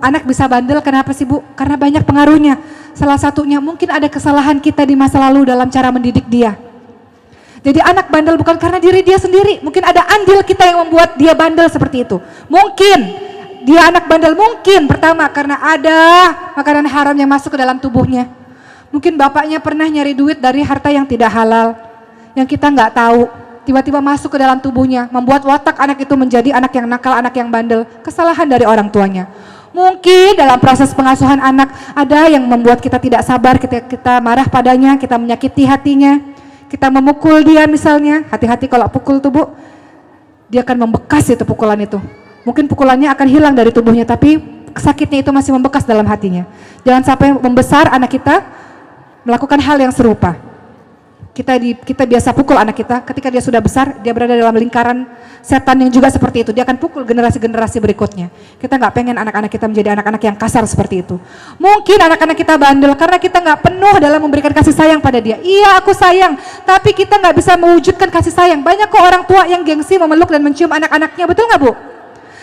anak bisa bandel kenapa sih Bu? Karena banyak pengaruhnya. Salah satunya mungkin ada kesalahan kita di masa lalu dalam cara mendidik dia. Jadi anak bandel bukan karena diri dia sendiri, mungkin ada andil kita yang membuat dia bandel seperti itu. Mungkin dia anak bandel, mungkin pertama karena ada makanan haram yang masuk ke dalam tubuhnya. Mungkin bapaknya pernah nyari duit dari harta yang tidak halal, yang kita nggak tahu, tiba-tiba masuk ke dalam tubuhnya, membuat watak anak itu menjadi anak yang nakal, anak yang bandel, kesalahan dari orang tuanya. Mungkin dalam proses pengasuhan anak ada yang membuat kita tidak sabar, kita marah padanya, kita menyakiti hatinya, kita memukul dia misalnya. Hati-hati kalau pukul tuh Bu, dia akan membekas itu pukulan itu. Mungkin pukulannya akan hilang dari tubuhnya, tapi sakitnya itu masih membekas dalam hatinya. Jangan sampai membesar anak kita melakukan hal yang serupa. Kita biasa pukul anak kita, ketika dia sudah besar, dia berada dalam lingkaran setan yang juga seperti itu. Dia akan pukul generasi-generasi berikutnya. Kita nggak pengen anak-anak kita menjadi anak-anak yang kasar seperti itu. Mungkin anak-anak kita bandel karena kita nggak penuh dalam memberikan kasih sayang pada dia. Iya, aku sayang, tapi kita nggak bisa mewujudkan kasih sayang. Banyak kok orang tua yang gengsi memeluk dan mencium anak-anaknya, betul nggak Bu?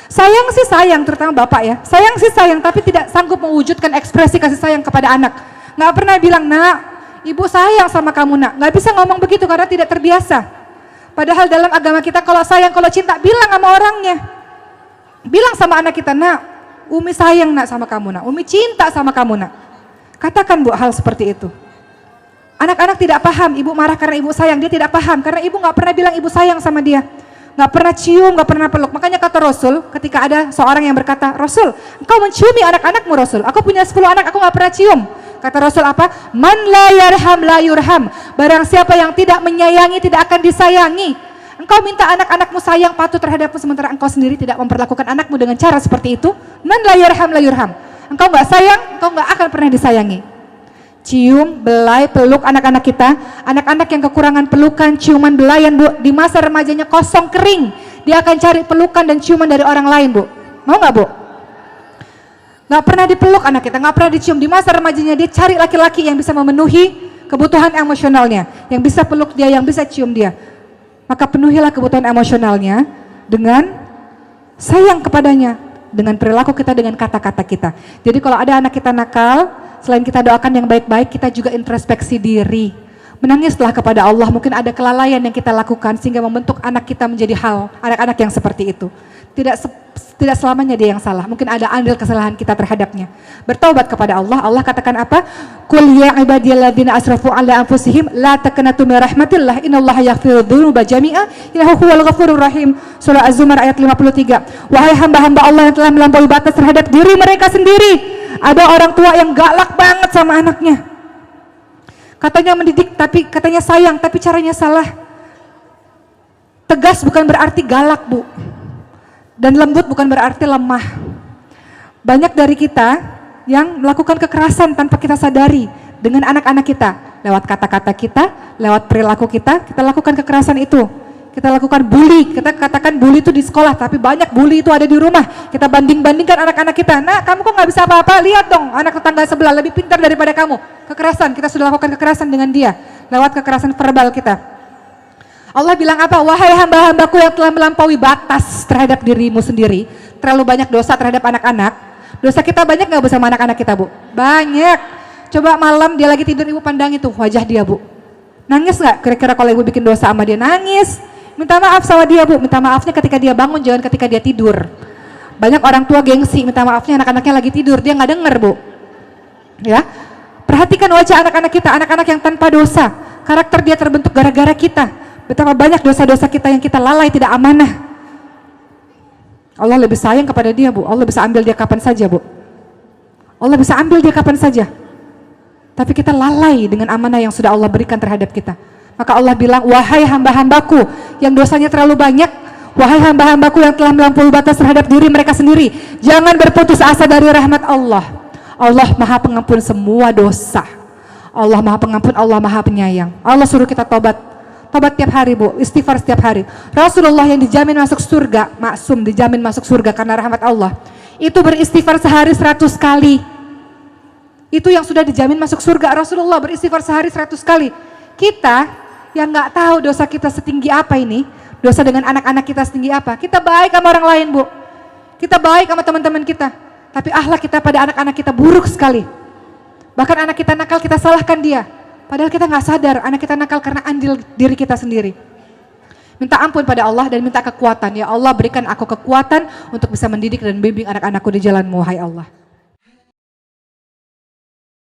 Sayang sih sayang, terutama bapak ya. Sayang sih sayang, tapi tidak sanggup mewujudkan ekspresi kasih sayang kepada anak. Nggak pernah bilang, nak, ibu sayang sama kamu nak. Nggak bisa ngomong begitu karena tidak terbiasa. Padahal dalam agama kita kalau sayang, kalau cinta, bilang sama orangnya. Bilang sama anak kita, nak, Umi sayang nak sama kamu nak. Umi cinta sama kamu nak. Katakan Bu hal seperti itu. Anak-anak tidak paham, ibu marah karena ibu sayang. Dia tidak paham karena ibu nggak pernah bilang ibu sayang sama dia. Nggak pernah cium, nggak pernah peluk. Makanya kata Rasul, ketika ada seorang yang berkata, Rasul, engkau menciumi anak-anakmu Rasul. Aku punya 10 anak, aku nggak pernah cium. Kata Rasul apa? Man la yarham la yurham. Barang siapa yang tidak menyayangi tidak akan disayangi. Engkau minta anak-anakmu sayang patuh terhadapmu sementara engkau sendiri tidak memperlakukan anakmu dengan cara seperti itu. Man la yarham la yurham. Engkau nggak sayang, engkau nggak akan pernah disayangi. Cium, belai, peluk anak-anak kita. Anak-anak yang kekurangan pelukan, ciuman, belayan Bu, di masa remajanya kosong kering, dia akan cari pelukan dan ciuman dari orang lain Bu. Mau nggak Bu? Nggak pernah dipeluk anak kita, nggak pernah dicium. Di masa remajanya dia cari laki-laki yang bisa memenuhi kebutuhan emosionalnya, yang bisa peluk dia, yang bisa cium dia. Maka penuhilah kebutuhan emosionalnya dengan sayang kepadanya, dengan perilaku kita, dengan kata-kata kita. Jadi kalau ada anak kita nakal, selain kita doakan yang baik-baik, kita juga introspeksi diri. Menangislah kepada Allah, mungkin ada kelalaian yang kita lakukan sehingga membentuk anak kita menjadi anak-anak yang seperti itu. Tidak selamanya dia yang salah, mungkin ada andil kesalahan kita terhadapnya. Bertaubat kepada Allah. Allah katakan apa? Qul ya ibadiyalladzina asrafu ala anfusihim la taqnatu min rahmatillah innallaha yaghfiru dzunuba jami'a innahu huwal ghafurur rahim. Surah Az-Zumar ayat 53. Wahai hamba-hamba Allah yang telah melampaui batas terhadap diri mereka sendiri. Ada orang tua yang galak banget sama anaknya. Katanya mendidik, tapi katanya sayang, tapi caranya salah. Tegas bukan berarti galak Bu. Dan lembut bukan berarti lemah. Banyak dari kita yang melakukan kekerasan tanpa kita sadari dengan anak-anak kita. Lewat kata-kata kita, lewat perilaku kita lakukan kekerasan itu. Kita lakukan bully, kita katakan bully itu di sekolah, tapi banyak bully itu ada di rumah. Kita banding-bandingkan anak-anak kita. Nah, kamu kok nggak bisa apa-apa? Lihat dong, anak tetangga sebelah lebih pintar daripada kamu. Kekerasan, kita sudah lakukan kekerasan dengan dia lewat kekerasan verbal kita. Allah bilang apa? Wahai hamba-hambaku yang telah melampaui batas terhadap dirimu sendiri, terlalu banyak dosa terhadap anak-anak. Dosa kita banyak nggak bersama anak-anak kita Bu? Banyak. Coba malam dia lagi tidur, ibu pandang itu wajah dia Bu. Nangis nggak? Kira-kira kalau ibu bikin dosa sama dia? Nangis. Minta maaf sama dia Bu, minta maafnya ketika dia bangun, jangan ketika dia tidur. Banyak orang tua gengsi, minta maafnya anak-anaknya lagi tidur, dia nggak denger Bu. Ya, perhatikan wajah anak-anak kita, anak-anak yang tanpa dosa, karakter dia terbentuk gara-gara kita. Betapa banyak dosa-dosa kita yang kita lalai, tidak amanah. Allah lebih sayang kepada dia Bu, Allah bisa ambil dia kapan saja Bu. Allah bisa ambil dia kapan saja. Tapi kita lalai dengan amanah yang sudah Allah berikan terhadap kita. Maka Allah bilang, wahai hamba-hambaku yang dosanya terlalu banyak, wahai hamba-hambaku yang telah melampaui batas terhadap diri mereka sendiri, jangan berputus asa dari rahmat Allah. Allah Maha Pengampun semua dosa. Allah Maha Pengampun, Allah Maha Penyayang. Allah suruh kita tobat. Tobat tiap hari Bu, istighfar setiap hari. Rasulullah yang dijamin masuk surga, maksum dijamin masuk surga karena rahmat Allah, itu beristighfar sehari 100 kali. Itu yang sudah dijamin masuk surga. Rasulullah beristighfar sehari 100 kali. Kita yang nggak tahu dosa kita setinggi apa ini, dosa dengan anak-anak kita setinggi apa, kita baik sama orang lain Bu, kita baik sama teman-teman kita, Tapi akhlak kita pada anak-anak kita buruk sekali. Bahkan anak kita nakal, kita salahkan dia. Padahal kita nggak sadar anak kita nakal karena andil diri kita sendiri. Minta ampun pada Allah dan minta kekuatan. Ya Allah, berikan aku kekuatan untuk bisa mendidik dan bimbing anak-anakku di jalan-Mu, wahai Allah.